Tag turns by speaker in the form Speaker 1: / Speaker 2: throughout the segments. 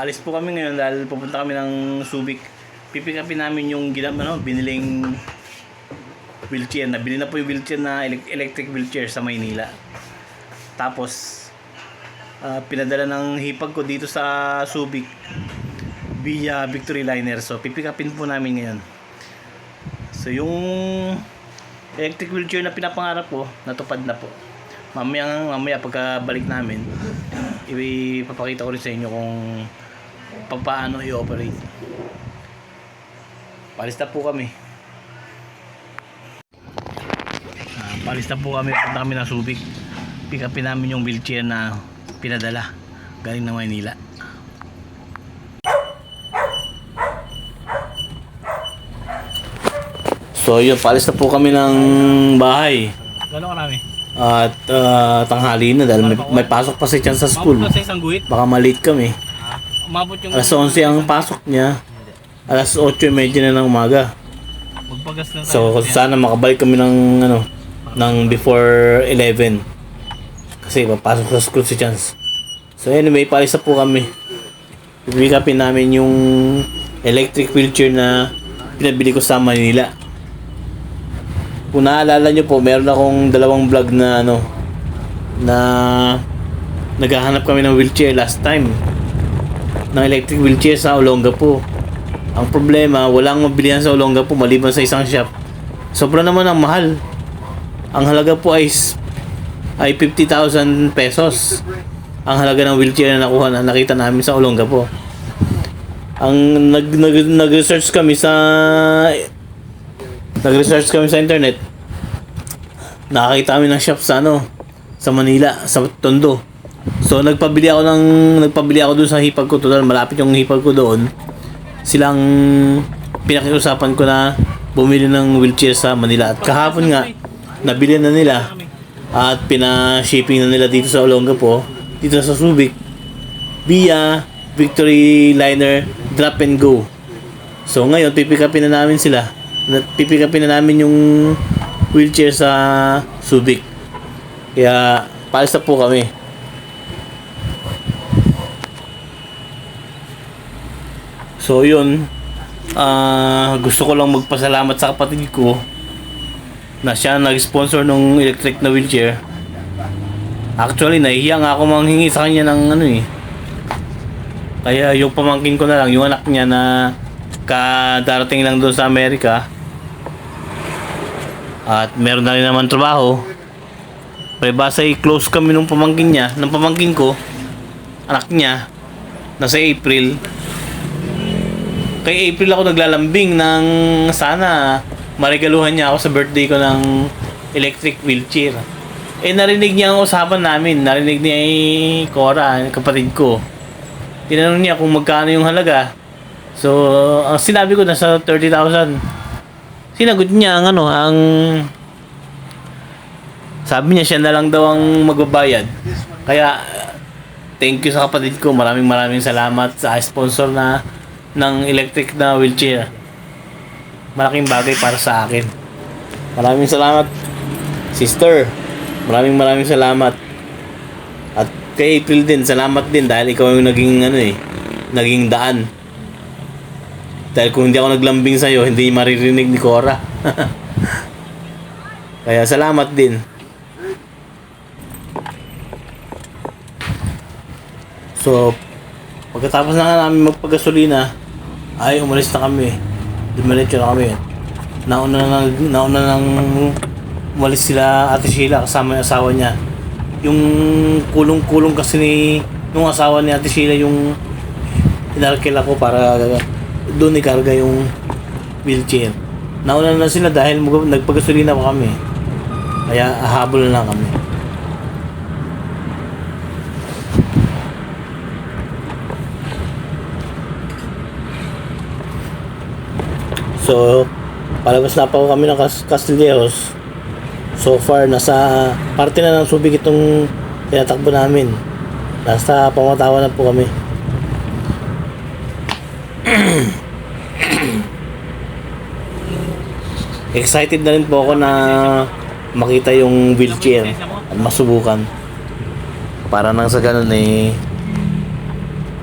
Speaker 1: Aalis po kami ngayon dahil pupunta kami ng Subic. Pipick upin namin yung biniling wheelchair. Nabili na po yung wheelchair na electric wheelchair sa Maynila. Tapos pinadala ng hipag ko dito sa Subic via Victory Liner. So pipick upin po namin ngayon. So yung electric wheelchair na pinapangarap ko, natupad na po. Mamaya pagkabalik namin, ipapakita ko rin sa inyo kung paano i-operate. Palista po kami. Palista po kami. Punta kami ng Subic. Pick upin namin yung wheelchair na pinadala galing ng Maynila. So yun, palista po kami ng bahay. Gano'n karami? At tanghali na dahil may pasok pa si Chan sa school. Baka malate kami. Alas 11 ang pasok niya. Alas 8:30 na ng umaga. So sana makabalik kami ng before 11. Kasi papasok sa school si Chance. So anyway, palisa po kami. Pipick upin namin yung electric wheelchair na pinabili ko sa Manila. Kung naalala nyo po, meron akong dalawang vlog na na naghahanap kami ng wheelchair last time, ng electric wheelchair sa Olongapo. Ang problema, walang mabilihan sa Olongapo maliban sa isang shop. Sobra naman ang mahal. Ang halaga po ay 50,000 pesos. Ang halaga ng wheelchair na nakita namin sa Olongapo. Ang nag-research kami sa internet. Nakakita kami ng shop sa Manila, sa Tondo. So nagpabili ako doon sa hipag ko. Total malapit yung hipag ko doon. Silang pinakiusapan ko na bumili ng wheelchair sa Manila. At kahapon nga nabili na nila at pina-shipping na nila dito sa Olongapo, dito sa Subic via Victory Liner Drop and Go. So ngayon pipick upin na namin sila. Pipick upin na namin yung wheelchair sa Subic. Kaya palista po kami. So yun, gusto ko lang magpasalamat sa kapatid ko na siya nag-sponsor ng electric na wheelchair. Actually nahihiya nga ako manghingi sa kanya ng kaya yung pamangkin ko na lang, yung anak niya na kadarating lang doon sa Amerika at meron na rin naman trabaho. Basta close kami ng pamangkin ko, anak niya, nasa April. Kay April ako naglalambing ng sana maregaluhan niya ako sa birthday ko ng electric wheelchair. Narinig niya ang usapan namin, narinig ni Cora, kapatid ko. Tinanong niya kung magkano yung halaga. So, ang sinabi ko nasa 30,000. Sinagot niya ang sabi niya siya na lang daw ang magbabayad. Kaya thank you sa kapatid ko. Maraming salamat sa sponsor ng electric na wheelchair. Malaking bagay para sa akin. Maraming salamat, sister. Maraming salamat. At kay April din, salamat din dahil ikaw yung naging daan. Dahil kung hindi ako naglambing sa'yo, hindi maririnig ni Cora. Kaya salamat din. So, pagkatapos na namin magpagasolina, ay umalis na kami. Dumiretso na kami. Nauna nang umalis sila Ate Sheila kasama yung asawa niya. Yung kulong-kulong kasi nung asawa ni Ate Sheila yung inarkil ako para doon ikarga yung wheelchair. Nauna na sila dahil nagpagasolina pa kami. Kaya habol na lang kami. So, palabas na pa kami ng Castilleros. So far, nasa parte na ng Subic itong tinatakbo namin. Nasa Pamatawa na po kami. Excited na rin po ako na makita yung wheelchair at masubukan. Para nang sa ganun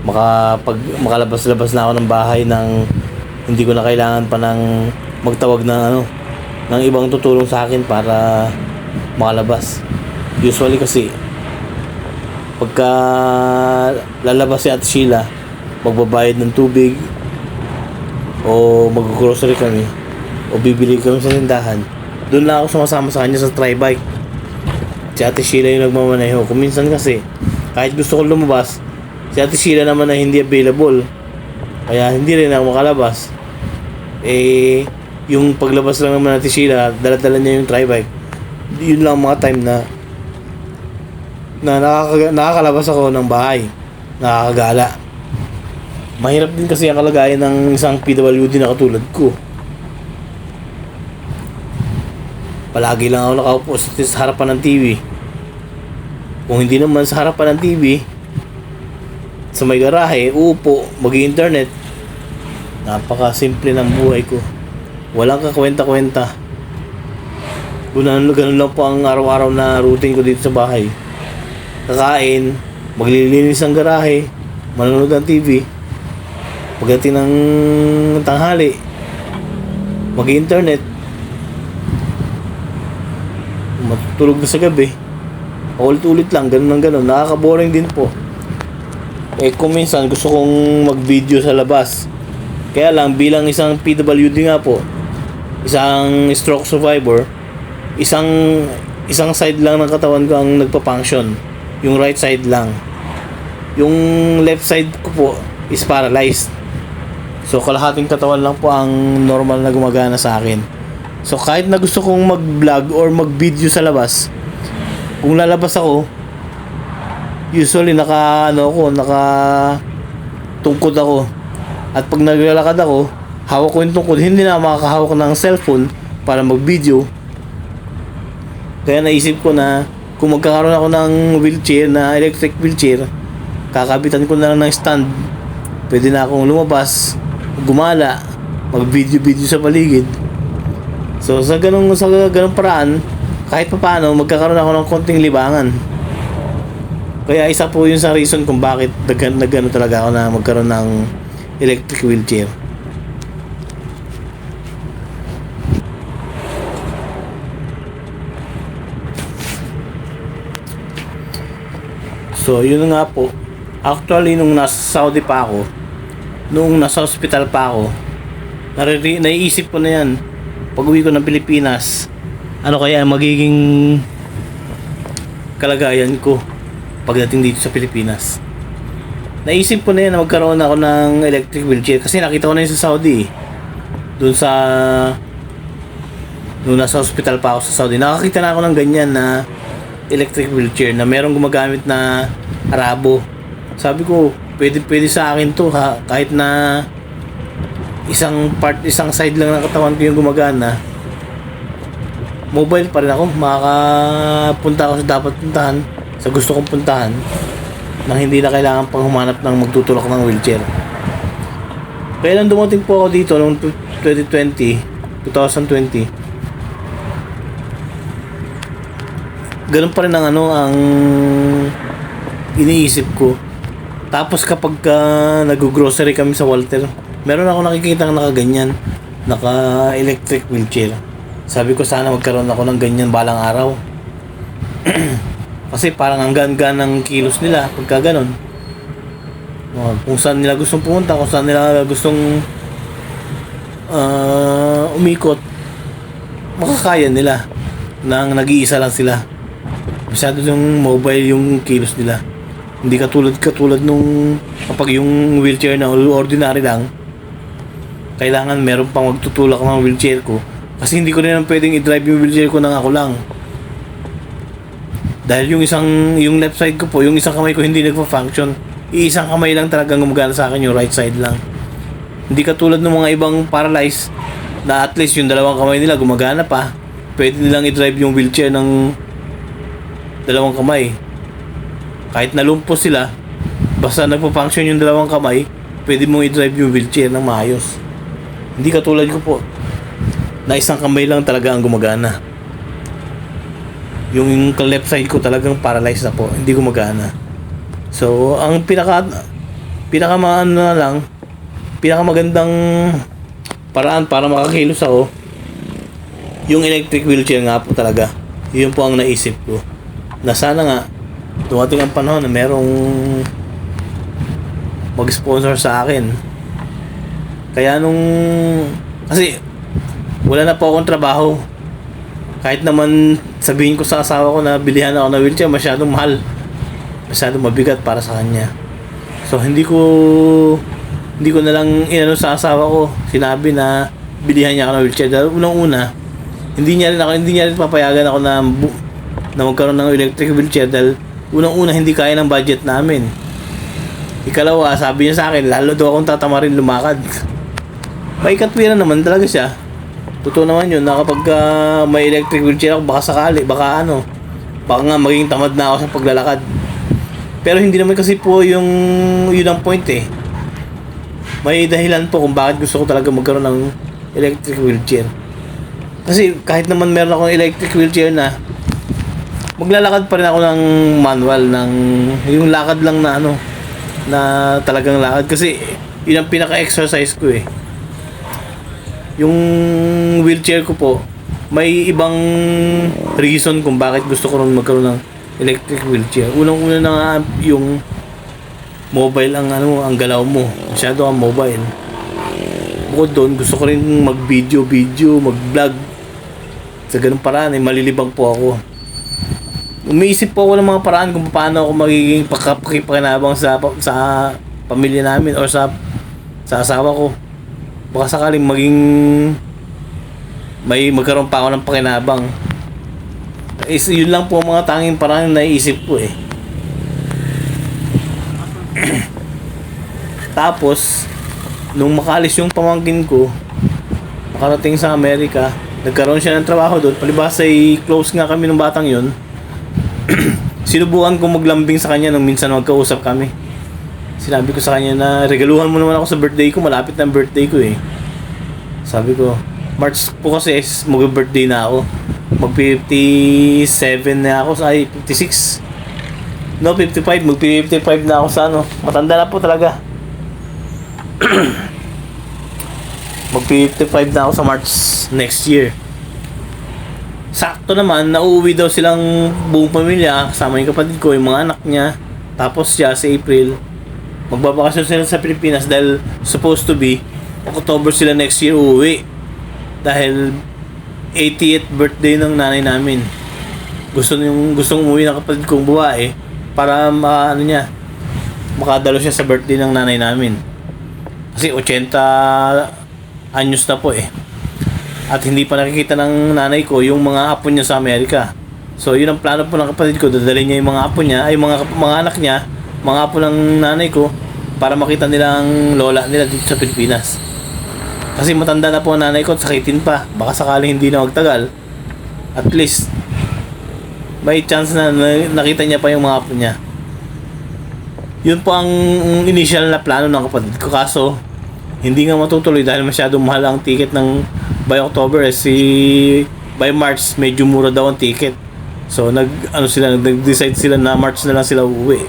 Speaker 1: makalabas-labas na ako ng bahay ng hindi ko na kailangan pa ng magtawag ng ng ibang tutulong sa akin para makalabas. Usually kasi pagka lalabas si Ate Sheila, magbabayad ng tubig o mag-grocery kami o bibili kami sa tindahan, doon lang ako sumasama sa kanya sa tri-bike. Si Ate Sheila yung nagmamaneho. Kung minsan kasi kahit gusto kong lumabas, si Ate Sheila naman na hindi available, kaya hindi rin ako makalabas. Yung paglabas lang naman natin Sheila, dala-dala niya yung tri-bike. Yun lang mga time na nakakalabas ako ng bahay, nakakagala. Mahirap din kasi ang kalagayan ng isang PWD na katulad ko. Palagi lang ako nakaupo sa harapan ng TV. Kung hindi naman sa harapan ng TV, sa may garahe, uupo, mag-internet. Napaka-simple ng buhay ko. Walang kakwenta-kwenta. Ganun lang po ang araw-araw na routine ko dito sa bahay. Kakain, maglilinis ng garahe, manonood ng TV. Pagdating ng tanghali, mag-internet, matutulog na sa gabi. Ulit-ulit lang, ganun. Nakaka-boring din po. Kung minsan gusto kong mag-video sa labas, kaya lang bilang isang PWD nga po, isang stroke survivor, isang side lang ng katawan ko ang nagpa-function, yung right side lang. Yung left side ko po is paralyzed. So kalahating katawan lang po ang normal na gumagana sa akin. So kahit na gusto kong mag-vlog or mag-video sa labas, kung lalabas ako, usually naka tungkod ako. At pag naglalakad ako, hawak ko yung tungkod, hindi na makakahawak ng cellphone para mag-video. Kaya naisip ko na kung magkakaroon ako ng wheelchair, na electric wheelchair, kakabitan ko na lang ng stand. Pwede na akong lumabas, gumala, mag-video sa paligid. So sa ganung paraan, kahit pa paano magkakaroon ako ng konting libangan. Kaya isa po yun sa reason kung bakit nagano talaga ako na magkaroon ng electric wheelchair. So yun nga po. Actually nung nasa Saudi pa ako, nung nasa hospital pa ako, naiisip ko na yan. Pag uwi ko ng Pilipinas, ano kaya magiging kalagayan ko pagdating dito sa Pilipinas. Naisip ko na yan na magkaroon ako ng electric wheelchair kasi nakita ko na yun sa Saudi. Doon nasa hospital pa ako sa Saudi, nakakita na ako ng ganyan na electric wheelchair na merong gumagamit na Arabo. Sabi ko, pwede sa akin to ha, kahit na isang side lang ng katawan ko yung gumagana. Mobile pa rin ako, makakapunta ako sa dapat puntahan, sa gusto kong puntahan, nang hindi na kailangan pang humanap ng magtutulak ng wheelchair. Kaya lang dumating po ako dito noong 2020, ganun pa rin ang iniisip ko. Tapos kapag nag-grocery kami sa Walter, meron ako nakikita nakaganyan, naka-electric wheelchair. Sabi ko sana magkaroon ako ng ganyan balang araw. Kasi parang ang gaan-gaan ng kilos nila pagka ganon. Kung saan nila gustong pumunta, kung saan nila gustong umikot, makakaya nila nang nag-iisa lang sila. Masyado yung mobile yung kilos nila. Hindi katulad nung kapag yung wheelchair na ordinary lang, kailangan meron pang magtutulak ng wheelchair ko. Kasi hindi ko rin pwedeng i-drive yung wheelchair ko nang ako lang. Dahil yung left side ko po, yung isang kamay ko hindi nagpa-function. Iisang kamay lang talagang gumagana sa akin, yung right side lang. Hindi katulad ng mga ibang paralyzed na at least yung dalawang kamay nila gumagana pa. Pwede nilang i-drive yung wheelchair ng dalawang kamay. Kahit nalumpos sila, basta nagpa-function yung dalawang kamay, pwede mong i-drive yung wheelchair ng maayos. Hindi katulad ko po, na isang kamay lang talaga ang gumagana. Yung left side ko talagang paralyzed na po, hindi gumagana. So, ang pinakamaano na lang, pinakamagandang paraan para makakilos ako, yung electric wheelchair nga po talaga. Yun po ang naisip ko. Na sana nga, dumating ang panahon na merong mag-sponsor sa akin. Kaya kasi wala na po akong trabaho. Kahit naman sabihin ko sa asawa ko na bilihan ako ng wheelchair, masyadong mahal. Masyadong mabigat para sa kanya. So hindi ko na lang inano sa asawa ko. Sinabi na bilihan niya ako ng wheelchair. Dahil unang-una, hindi niya rin papayagan ako na magkaroon ng electric wheelchair dahil unang-una hindi kaya ng budget namin. Ikalawa, sabi niya sa akin, lalo daw akong tatamarin lumakad. May katwiran naman talaga siya. Totoo naman yun na kapag may electric wheelchair ako, baka sakali, baka nga maging tamad na ako sa paglalakad. Pero hindi naman kasi po yun ang point eh. May dahilan po kung bakit gusto ko talaga magkaroon ng electric wheelchair. Kasi kahit naman meron akong electric wheelchair na, maglalakad pa rin ako ng manual, yung lakad lang na na talagang lakad. Kasi yun ang pinaka-exercise ko eh. Yung wheelchair ko po, may ibang reason kung bakit gusto ko rin magkaroon ng electric wheelchair. Unang-una na nga yung mobile ang galaw mo. Masyado ang mobile. Bukod doon, gusto ko rin mag-video, mag-vlog. Sa ganung paraan ay malilibang po ako. Umiisip po ako ng mga paraan kung paano ako magiging pakipakinabang sa pamilya namin o sa asawa ko. Baka sakaling magkaroon pa ako ng pakinabang. Yun lang po ang mga tanging paraan na naisip ko eh. Tapos, nung makalis yung pamangkin ko, makarating sa Amerika, nagkaroon siya ng trabaho doon. Palibhasa ay close nga kami ng batang yun. Sinubukan ko maglambing sa kanya nung minsan magkausap kami. Sinabi ko sa kanya na regaluhan mo naman ako sa birthday ko. Malapit na ang birthday ko eh. Sabi ko, March po kasi mag-birthday na ako. Mag-57 na ako. Ay, 56. No, 55. Mag-55 na ako sa Matanda na po talaga. Mag-55 na ako sa March next year. Sakto naman, nauuwi daw silang buong pamilya, kasama yung kapatid ko, yung mga anak niya. Tapos siya sa April, magbabakasyon sila sa Pilipinas dahil supposed to be October sila next year uuwi. Dahil 80th birthday ng nanay namin. Gustong umuwi ng kapatid kong babae para makadalo siya sa birthday ng nanay namin. Kasi 80 anyos na po eh. At hindi pa nakikita ng nanay ko yung mga apo niya sa Amerika. So yun ang plano po ng kapatid ko, dadalhin niya yung mga apo niya, ay mga anak niya, mga apo ng nanay ko, para makita nila ang lola nila dito sa Pilipinas. Kasi matanda na po ang nanay ko at sakitin pa. Baka sakaling hindi na magtagal, at least may chance na nakita niya pa yung mga apo niya. Yun po ang initial na plano ng kapatid ko. Kaso hindi nga matutuloy dahil masyadong mahal ang ticket ng by October by March medyo mura daw ang ticket. So nag-decide sila na March na lang sila uuwi.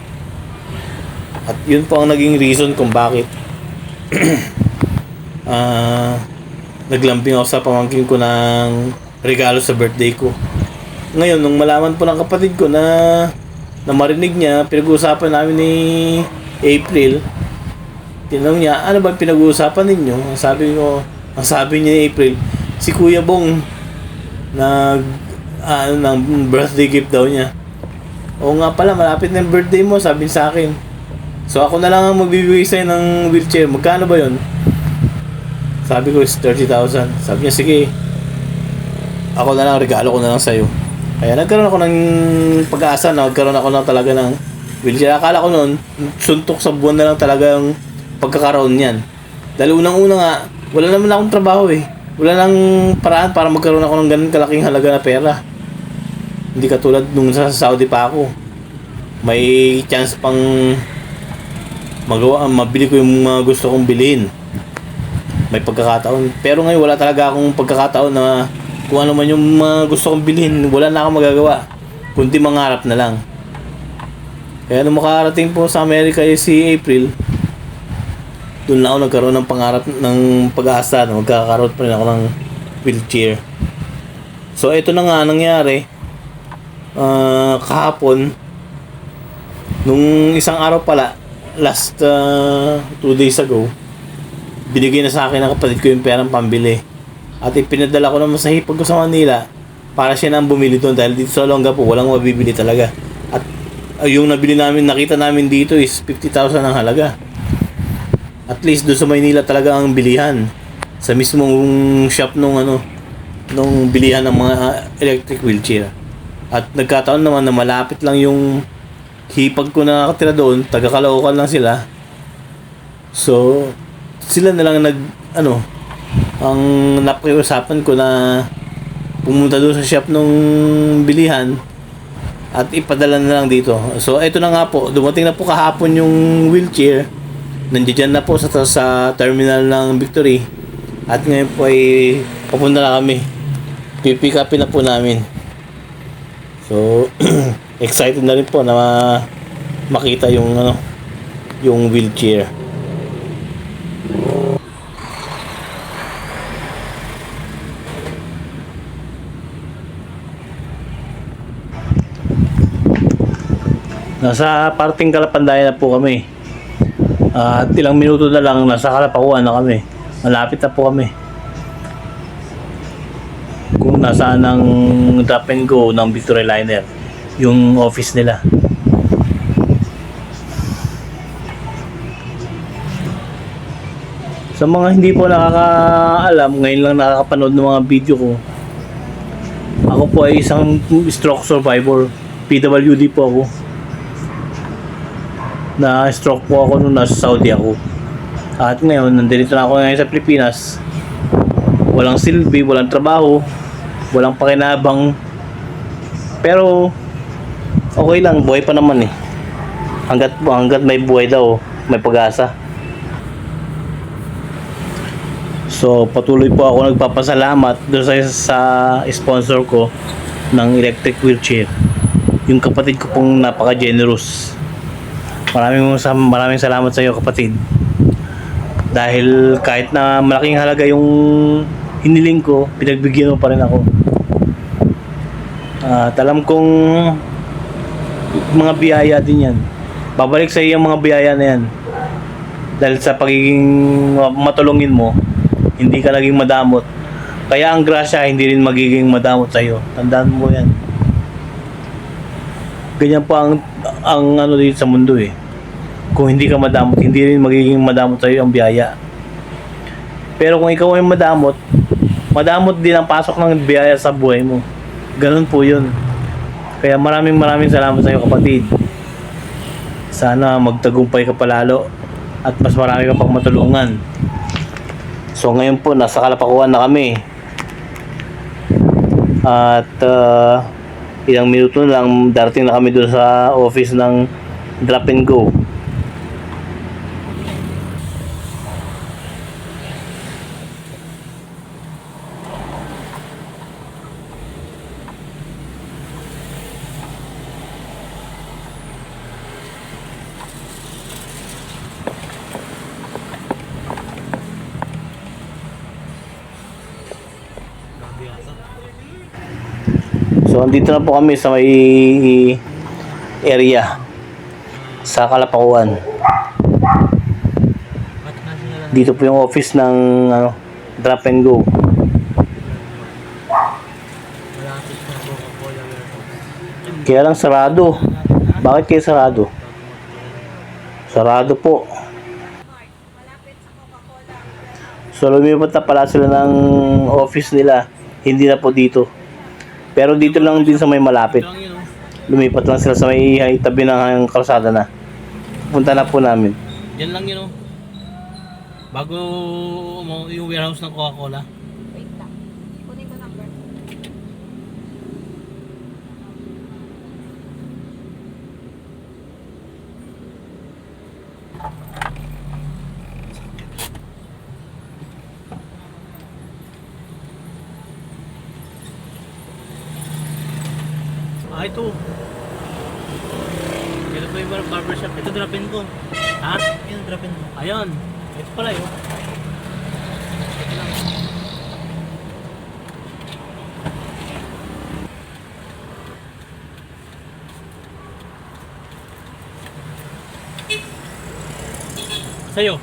Speaker 1: At yun po ang naging reason kung bakit naglambing ako sa pamangkin ko ng regalo sa birthday ko. Ngayon, nung malaman po ng kapatid ko na marinig niya, pinag-uusapan namin ni April, tinanong niya, ano ba pinag-uusapan ninyo? Ang sabi niya ni April, si Kuya Bong ng birthday gift daw niya. Oo nga pala, malapit na yung birthday mo, sabi sa akin. So ako na lang ang magbibigay sa'yo ng wheelchair. Magkano ba yun? Sabi ko is 30,000. Sabi niya, sige, ako na lang, regalo ko na lang sa'yo. Kaya nagkaroon ako ng pag-asa na nagkaroon ako ng talaga ng wheelchair. Akala ko noon, suntok sa buwan na lang talaga yung pagkakaroon niyan. Dahil unang-una nga, wala naman akong trabaho eh. Wala nang paraan para magkaroon ako ng ganun kalaking halaga na pera. Hindi katulad nung sa Saudi pa ako. May chance pang mabili ko yung mga gusto kong bilhin. May pagkakataon. Pero ngayon wala talaga akong pagkakataon na kung ano man yung mga gusto kong bilhin, wala na akong magagawa. Kundi mangarap na lang. Kaya nung makarating po sa Amerika si April, doon lang ako nagkaroon ng pangarap ng pag-asa na magkakaroon pa rin ako ng wheelchair. So ito na nga nangyari. Kahapon, nung isang araw pala, last 2 days ago, binigay na sa akin ng kapatid ko yung perang pambili. At ipinadala ko naman sa hipag ko sa Manila para siya nang bumili doon dahil dito sa Olongapo walang mabibili talaga. At yung nabili namin, nakita namin dito is 50,000 ang halaga. At least doon sa Manila talaga ang bilihan. Sa mismong shop nung bilihan ng mga electric wheelchair. At nagkataon naman na malapit lang yung hipag ko na nakatira doon, taga Caloocan lang sila. So, sila na lang ang nakiusapan ko na pumunta doon sa shop nung bilihan at ipadala na lang dito. So, ito na nga po, dumating na po kahapon yung wheelchair. Nandiyan na po sa terminal ng Victory. At ngayon po ay papunta na kami. Pipick upin na po namin. So, excited na rin po na makita yung wheelchair. Nasa parting Kalapandayan na po kami. At ilang minuto na lang nasa Kalapakuan na kami. Malapit na po kami. Kung nasaan ang drop and go ng Victory Liner, yung office nila. Sa mga hindi po nakakaalam, ngayon lang nakakapanood ng mga video ko, ako po ay isang stroke survivor. PWD po ako. Na stroke po ako nung nasa Saudi ako. At ngayon, nandito na ako ngayon sa Pilipinas. Walang silbi, walang trabaho, walang pakinabang. Pero okay lang, buhay pa naman eh. Hanggat may buhay daw, may pag-asa. So patuloy po ako nagpapasalamat doon sa sponsor ko ng electric wheelchair. Yung kapatid ko pong napaka-generous. Maraming salamat sa iyo, kapatid. Dahil kahit na malaking halaga yung hiniling ko, pinagbigyan mo pa rin ako. At alam kong mga biyaya din yan. Babalik sa iyo yung mga biyaya na yan. Dahil sa pagiging matulungin mo, hindi ka naging madamot. Kaya ang grasya hindi rin magiging madamot sa iyo. Tandaan mo yan. Ganyan pa ang dito sa mundo eh. Kung hindi ka madamot, hindi rin magiging madamot sa iyo ang biyaya. Pero kung ikaw ay madamot din ang pasok ng biyaya sa buhay mo. Ganun po yun. Kaya maraming salamat sa iyo, kapatid. Sana magtagumpay ka palalo at mas marami ka pang matulungan. So ngayon po, nasa Kalapakuan na kami. At ilang minuto lang darating na kami doon sa office ng Drop and Go. So andito na po kami sa may area sa Kalapakuan. Dito po yung office ng Drop and Go. Kaya lang sarado. Bakit kayo sarado? Sarado po. So lumipat na pala sila ng office nila. Hindi na po dito. Pero dito lang din sa may malapit. Lumipat lang sila sa may tabi ng kalsada na. Punta na po namin.
Speaker 2: Yan lang yun, oh. Bago yung warehouse ng Coca-Cola.
Speaker 3: Wait lang. Kunin ko number.
Speaker 2: Ito. Ito po yung barbershop. Ito drop-in ko. Ha? Ito drop-in ko. Ayun. Ito pala yun. Sa'yo.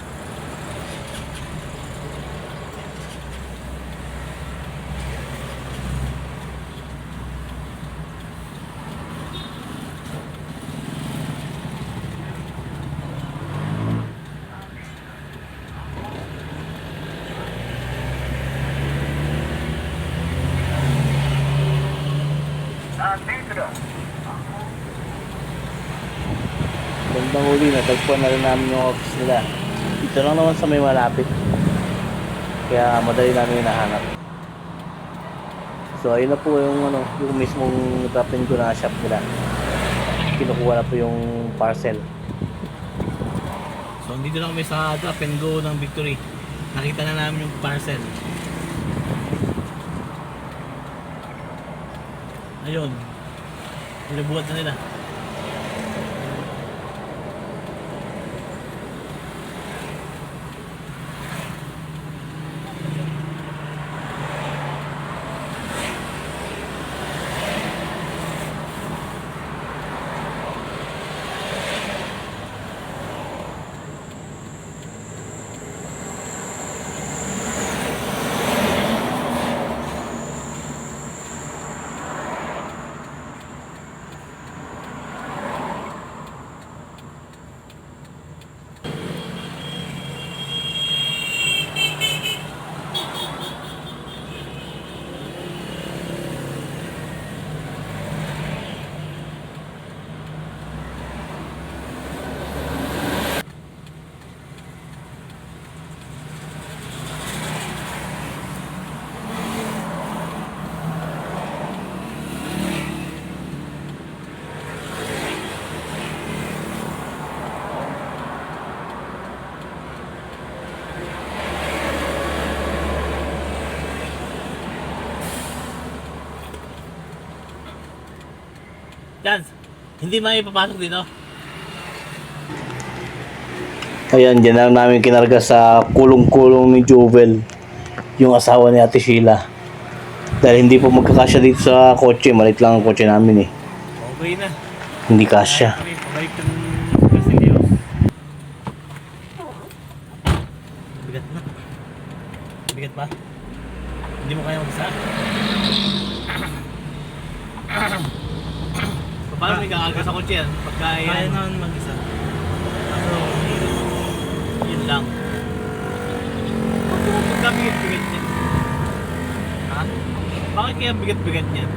Speaker 1: Bandang huli, natagpuan na rin namin yung office nila. Dito lang naman sa may malapit. Kaya madali namin hinahanap. So ayun na po yung mismong drop and go na shop nila. Kinukuha na po yung parcel.
Speaker 2: So, dito na kami sa drop and go ng Victory. Nakita na namin yung parcel. Ayun. Nilabuhat na nila. Chance, hindi maipapasok dito.
Speaker 1: Ayan, dyan lang namin kinarga sa kulong-kulong ni Jovel, yung asawa ni Ate Sheila. Dahil hindi po magkakasya dito sa kotse, maliit lang ang kotse namin eh.
Speaker 2: Okay na.
Speaker 1: Hindi kasya.
Speaker 2: Pabalik ng Casillas. Bigat na. Bigat pa? Hindi mo kaya mag-isa? Paano may kakaga sa kotse yan? Pagka
Speaker 4: Kaya naman mag-isa.
Speaker 2: So, yun lang. Pagka bigat-bigat niya. Ha? Bakit kaya bigat-bigat niya?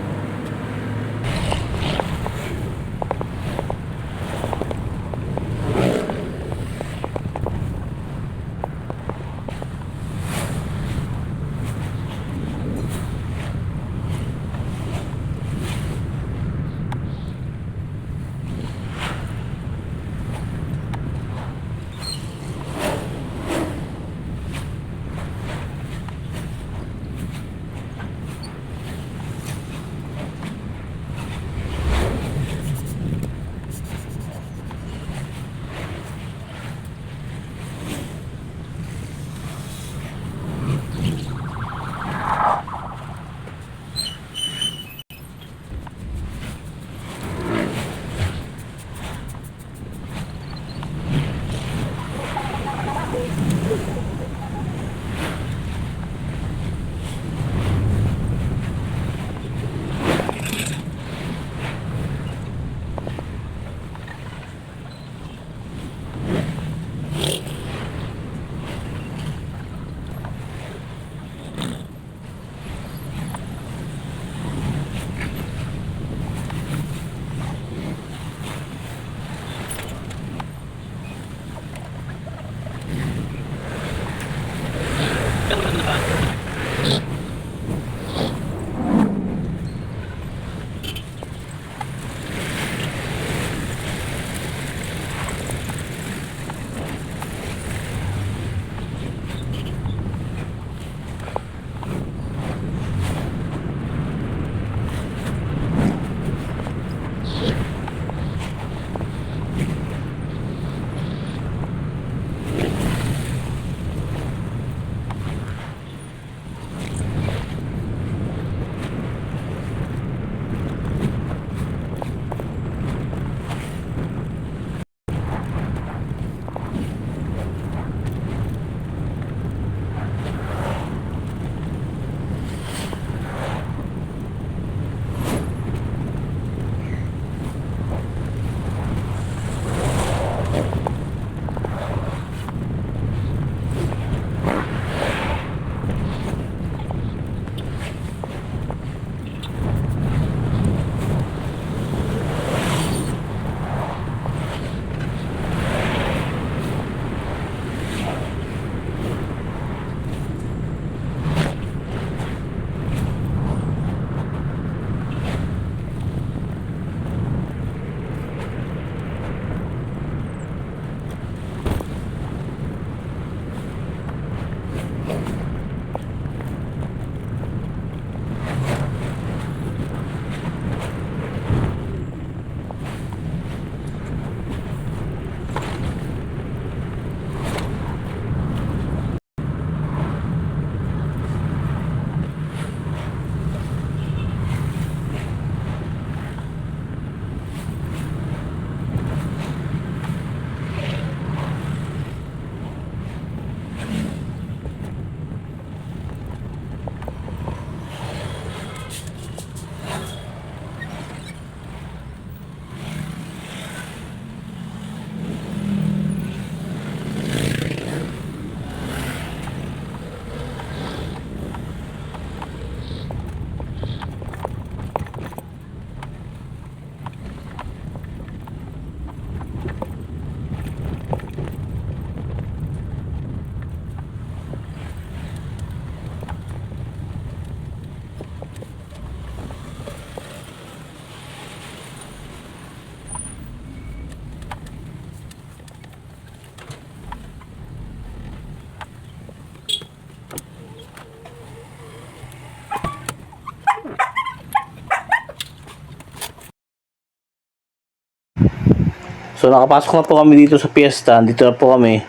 Speaker 1: So nakapasok na po kami dito sa piyesta. Dito na po kami.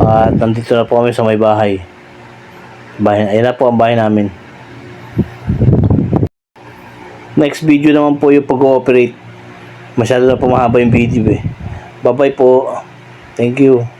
Speaker 1: At nandito na po kami sa may bahay. Ayan na po ang bahay namin. Next video naman po yung pag-ooperate. Masyado na po mahaba yung video eh. Bye bye po. Thank you.